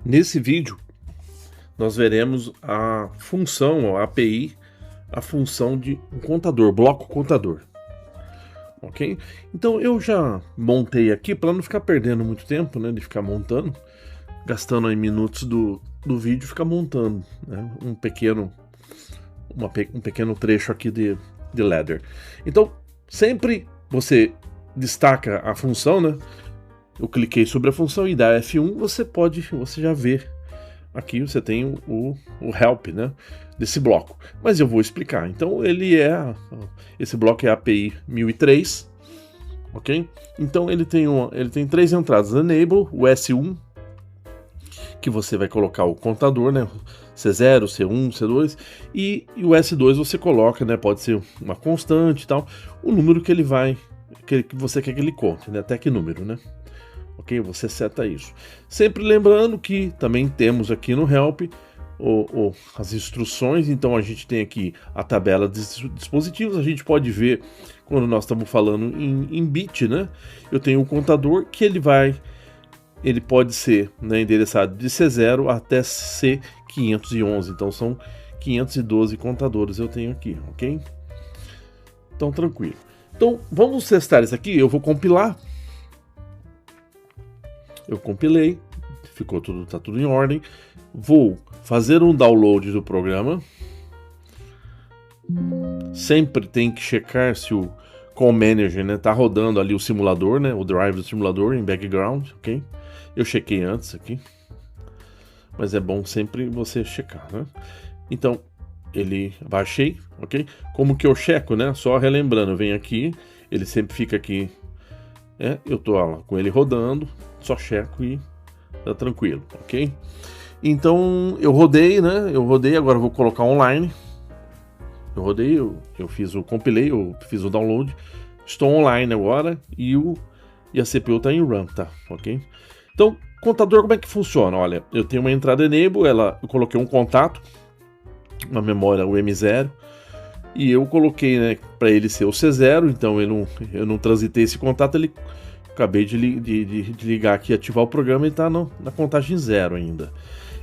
Nesse vídeo, nós veremos a função, a API, a função de um contador, bloco contador. Ok? Então eu já montei aqui para não ficar perdendo muito tempo, né, de ficar montando, gastando aí minutos do vídeo, ficar montando, né, um pequeno trecho aqui de ladder. Então sempre você destaca a função, né? Eu cliquei sobre a função e dá F1, você já vê aqui, você tem o help, né, desse bloco. Mas eu vou explicar. Então esse bloco é a API 1003, ok? Então ele tem três entradas: enable, o S1, que você vai colocar o contador, né, C0, C1, C2, e o S2 você coloca, né, pode ser uma constante e tal, o número que você quer que ele conte, né, até que número, né? Ok? Você seta isso. Sempre lembrando que também temos aqui no help as instruções. Então a gente tem aqui a tabela de dispositivos. A gente pode ver quando nós estamos falando em bit, né? Eu tenho um contador que ele pode ser, né, endereçado de C0 até C511. Então são 512 contadores eu tenho aqui, ok? Então tranquilo. Então vamos testar isso aqui. Eu vou compilar. Eu compilei, tá tudo em ordem. Vou fazer um download do programa. Sempre tem que checar se o Call Manager, né, tá rodando ali o simulador, né, o drive do simulador em background, ok? Eu chequei antes aqui, mas é bom sempre você checar, né? Então, baixei, ok? Como que eu checo, né? Só relembrando, eu venho aqui, ele sempre fica aqui. Eu tô lá com ele rodando, só checo e tá tranquilo, ok? Então eu rodei, né? Agora eu vou colocar online. Eu rodei, eu compilei, eu fiz o download. Estou online agora e a CPU tá em run, tá? Ok? Então, contador, como é que funciona? Olha, eu tenho uma entrada enable, eu coloquei um contato, uma memória UM0. E eu coloquei, né, para ele ser o C0, então eu não transitei esse contato, acabei de ligar aqui e ativar o programa e está na contagem 0 ainda.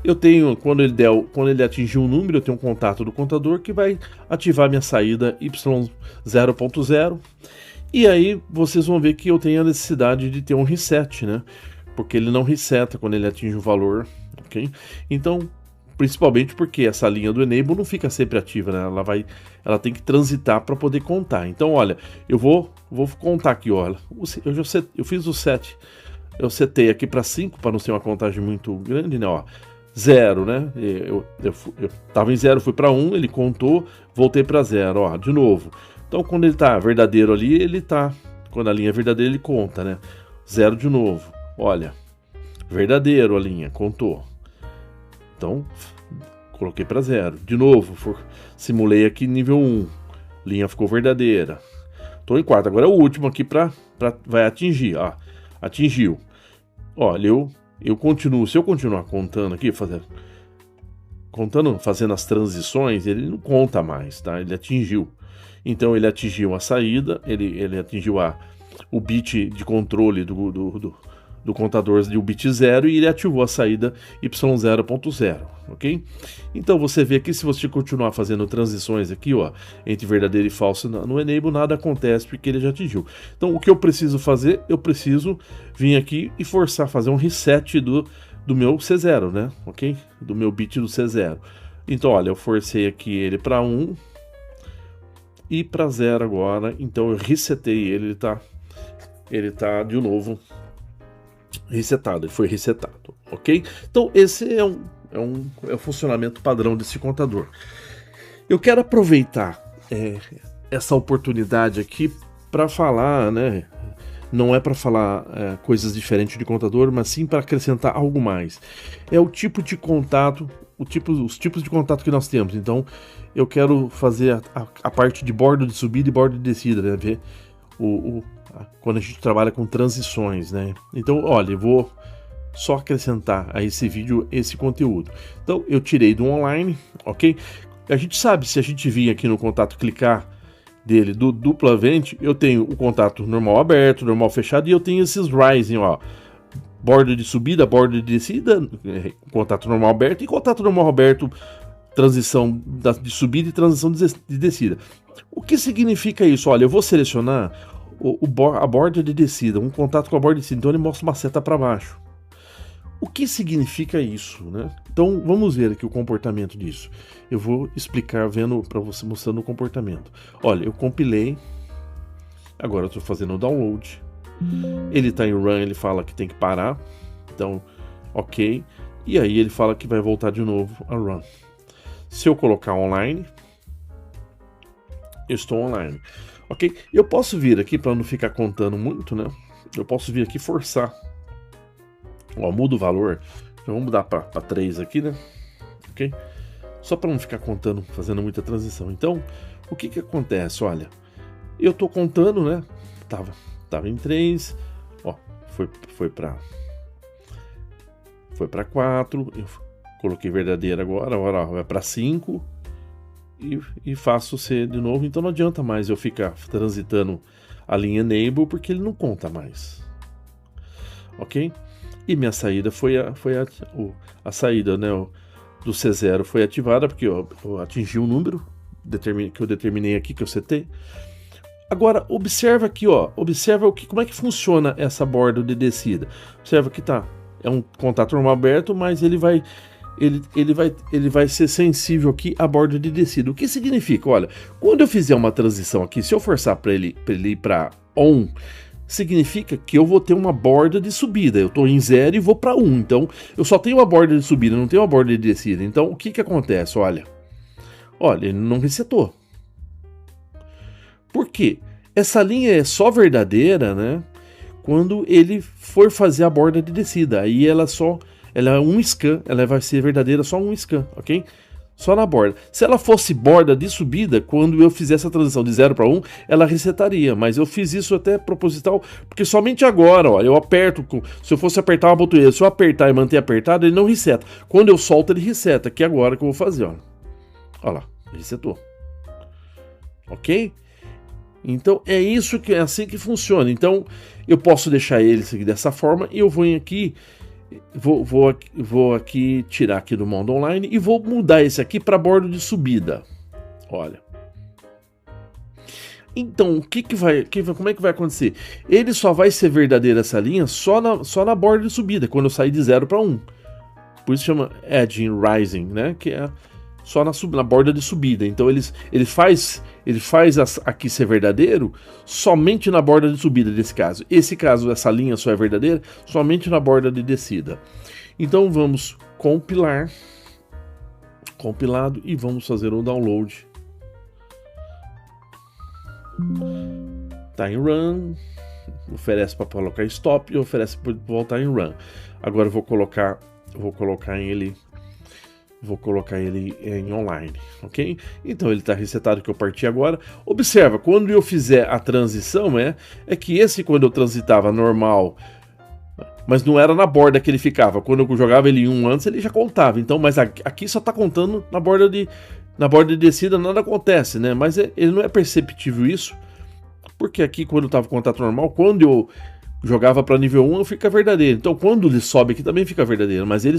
Eu tenho, quando ele atingir um número, eu tenho um contato do contador que vai ativar minha saída Y0.0. E aí vocês vão ver que eu tenho a necessidade de ter um reset, né? Porque ele não reseta quando ele atinge o valor, ok? Então, principalmente porque essa linha do enable não fica sempre ativa, né? Ela tem que transitar para poder contar. Então, olha, eu vou contar aqui, olha. Eu fiz o set, eu setei aqui para 5 para não ser uma contagem muito grande, né? Ó, 0, né? Eu tava em 0, fui para 1, ele contou, voltei para 0, ó, de novo. Então, quando ele tá verdadeiro ali, quando a linha é verdadeira, ele conta, né? 0 de novo. Olha, verdadeiro a linha, contou. Então, coloquei para 0. De novo, simulei aqui nível 1. Linha ficou verdadeira. Estou em 4. Agora é o último aqui vai atingir. Ó, atingiu. Olha, eu continuo. Se eu continuar contando aqui, fazendo as transições, ele não conta mais, tá? Ele atingiu. Então ele atingiu a saída, ele atingiu o bit de controle do contador de o bit 0 e ele ativou a saída Y0.0, ok? Então você vê aqui, se você continuar fazendo transições aqui, ó, entre verdadeiro e falso no enable, nada acontece porque ele já atingiu. Então o que eu preciso fazer? Eu preciso vir aqui e fazer um reset do meu C0, né? Ok? Do meu bit do C0. Então olha, eu forcei aqui ele para 1 e para 0 agora. Então eu resetei ele tá de novo resetado, ele foi resetado, ok? Então esse é o funcionamento padrão desse contador. Eu quero aproveitar essa oportunidade aqui para falar, né? Não é para falar coisas diferentes de contador, mas sim para acrescentar algo mais. É o tipo de contato, os tipos de contato que nós temos. Então eu quero fazer a parte de borda de subida e borda de descida, né? Ver quando a gente trabalha com transições, né? Então, olha, eu vou só acrescentar a esse vídeo esse conteúdo. Então, eu tirei do online, ok? A gente sabe, se a gente vir aqui no contato, clicar dele do dupla vente, eu tenho o contato normal aberto, normal fechado, e eu tenho esses rising, ó, borda de subida, borda de descida, contato normal aberto, e contato normal aberto, transição de subida e transição de descida. O que significa isso? Olha, eu vou selecionar a borda de descida, um contato com a borda de descida, então ele mostra uma seta para baixo. O que significa isso, né? Então vamos ver aqui o comportamento disso. Eu vou explicar vendo para você, mostrando o comportamento. Olha, eu compilei, agora eu estou fazendo o download. Ele está em run, ele fala que tem que parar, então ok. E aí ele fala que vai voltar de novo a run. Se eu colocar online, eu estou online, ok? Eu posso vir aqui para não ficar contando muito, né? Eu posso vir aqui forçar. Ó, muda o valor. Então, vamos mudar para 3 aqui, né? Ok? Só para não ficar contando, fazendo muita transição. Então, o que acontece? Olha, eu tô contando, né? Tava em 3. Ó, foi para 4. Eu coloquei verdadeira agora vai para 5. E faço C de novo. Então não adianta mais eu ficar transitando a linha enable, porque ele não conta mais. Ok? E minha saída foi a saída, né, do C0 foi ativada, porque eu atingi o número que eu determinei aqui, que eu setei. Agora, observa aqui, ó, como é que funciona essa borda de descida. Observa que é um contato normal aberto, mas ele vai ser sensível aqui à borda de descida. O que significa? Olha, quando eu fizer uma transição aqui, se eu forçar para ele ir para on, significa que eu vou ter uma borda de subida. Eu estou em 0 e vou para 1. Então, eu só tenho uma borda de subida, não tenho uma borda de descida. Então, o que acontece? Olha, ele não resetou. Por quê? Essa linha é só verdadeira, né? Quando ele for fazer a borda de descida. Aí ela é um scan, ela vai ser verdadeira só um scan, ok? Só na borda. Se ela fosse borda de subida, quando eu fizesse a transição de 0 para 1, ela resetaria. Mas eu fiz isso até proposital, porque somente agora, ó, eu aperto, se eu fosse apertar uma botoeira, se eu apertar e manter apertado, ele não reseta. Quando eu solto, ele reseta, que é agora que eu vou fazer, ó. Olha lá, resetou. Ok? Então é assim que funciona. Então eu posso deixar ele seguir dessa forma e eu vou aqui. Vou aqui tirar aqui do modo online e vou mudar esse aqui para bordo de subida. Olha. Então, como é que vai acontecer? Ele só vai ser verdadeiro essa linha só na borda de subida, quando eu sair de 0 para 1. Por isso chama edging rising, né? Que é só na borda de subida. Então ele faz aqui ser verdadeiro somente na borda de subida desse caso. Essa linha só é verdadeira somente na borda de descida. Então vamos compilado, e vamos fazer o download. Tá em run, oferece para colocar stop e oferece para voltar em run. Agora eu vou colocar ele em online, ok? Então ele está resetado que eu parti agora. Observa, quando eu fizer a transição, é que quando eu transitava normal, mas não era na borda que ele ficava. Quando eu jogava ele em 1 antes, ele já contava. Então, mas aqui só está contando na borda de descida, nada acontece, né? Mas ele não é perceptível isso, porque aqui quando estava contato normal, quando eu jogava para nível 1, fica verdadeiro. Então quando ele sobe aqui também fica verdadeiro, mas ele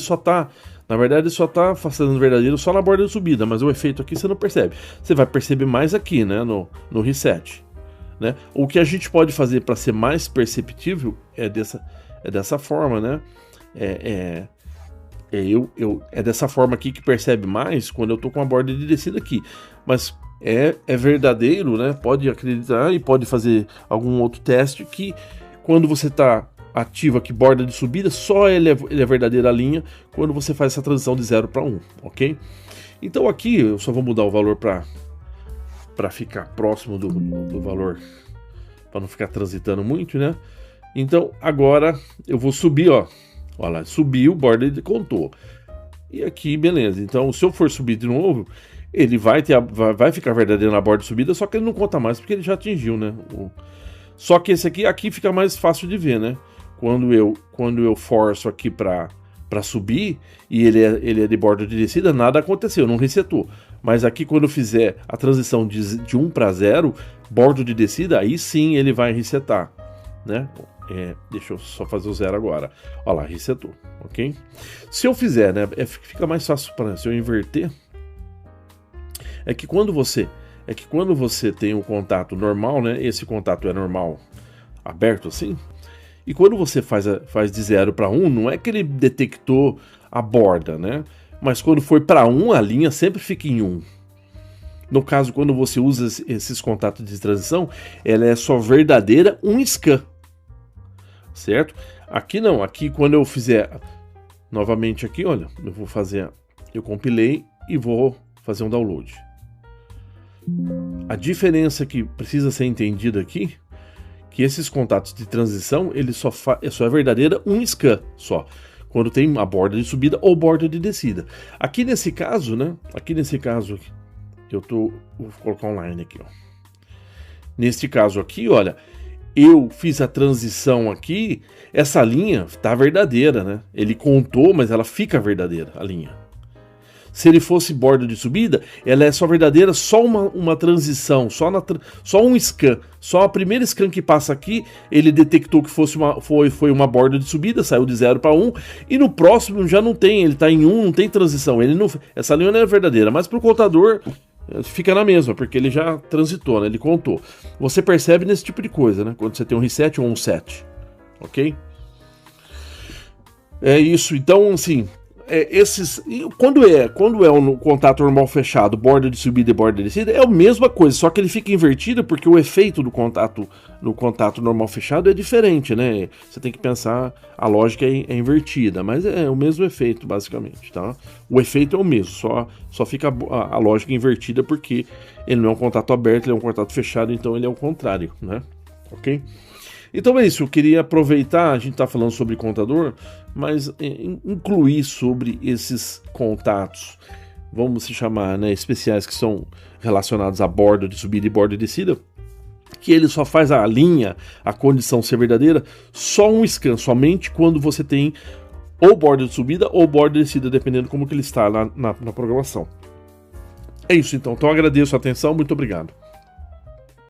na verdade só tá fazendo verdadeiro só na borda de subida, mas o efeito aqui você não percebe. Você vai perceber mais aqui, né, no reset, né? O que a gente pode fazer para ser mais perceptível é dessa forma, né? É dessa forma aqui que percebe mais quando eu tô com a borda de descida aqui, mas é verdadeiro, né? Pode acreditar e pode fazer algum outro teste que quando você está ativo aqui, borda de subida, só ele é verdadeira a linha quando você faz essa transição de 0 para 1, ok? Então aqui eu só vou mudar o valor para ficar próximo do valor, para não ficar transitando muito, né? Então agora eu vou subir, ó. Olha lá, subiu, borda ele contou. E aqui, beleza. Então se eu for subir de novo, ele vai ficar verdadeiro na borda de subida, só que ele não conta mais porque ele já atingiu, né? Só que esse aqui fica mais fácil de ver, né? Quando eu forço aqui para subir e ele é de borda de descida, nada aconteceu, não resetou. Mas aqui quando eu fizer a transição de 1 para 0, bordo de descida, aí sim ele vai resetar, né? Deixa eu só fazer o 0 agora. Olha lá, resetou, ok? Se eu fizer, né? Fica mais fácil para se eu inverter. É que quando você tem um contato normal, né? Esse contato é normal, aberto assim. E quando você faz de 0 para 1, não é que ele detectou a borda, né? Mas quando foi para 1, a linha sempre fica em 1. No caso, quando você usa esses contatos de transição, ela é só verdadeira um scan. Certo? Aqui não, aqui quando eu fizer novamente aqui, olha, eu compilei e vou fazer um download. A diferença que precisa ser entendida aqui, que esses contatos de transição, ele só é verdadeira um scan só, quando tem a borda de subida ou borda de descida. Aqui nesse caso, né? Vou colocar online aqui, ó. Neste caso aqui, olha, eu fiz a transição aqui, essa linha tá verdadeira, né? Ele contou, mas ela fica verdadeira, a linha. Se ele fosse borda de subida, ela é só verdadeira, só uma transição, só um scan. Só a primeira scan que passa aqui, ele detectou que foi uma borda de subida, saiu de 0 para 1, e no próximo já não tem, ele tá em 1, não tem transição. Essa linha não é verdadeira, mas pro contador fica na mesma, porque ele já transitou, né? Ele contou. Você percebe nesse tipo de coisa, né? Quando você tem um reset ou um set, ok? É isso. Então, assim, quando é um contato normal fechado, borda de subida e borda de descida, é a mesma coisa, só que ele fica invertido porque o efeito do contato no contato normal fechado é diferente, né? Você tem que pensar, a lógica é invertida, mas é o mesmo efeito, basicamente, tá? O efeito é o mesmo, só fica a lógica invertida porque ele não é um contato aberto, ele é um contato fechado, então ele é o contrário, né? Ok? Então é isso, eu queria aproveitar, a gente está falando sobre contador, mas incluir sobre esses contatos, vamos se chamar, né, especiais, que são relacionados à borda de subida e borda de descida, que ele só faz a linha, a condição ser verdadeira, só um scan, somente quando você tem ou borda de subida ou borda de descida, dependendo como que ele está na programação. É isso então, eu agradeço a atenção, muito obrigado.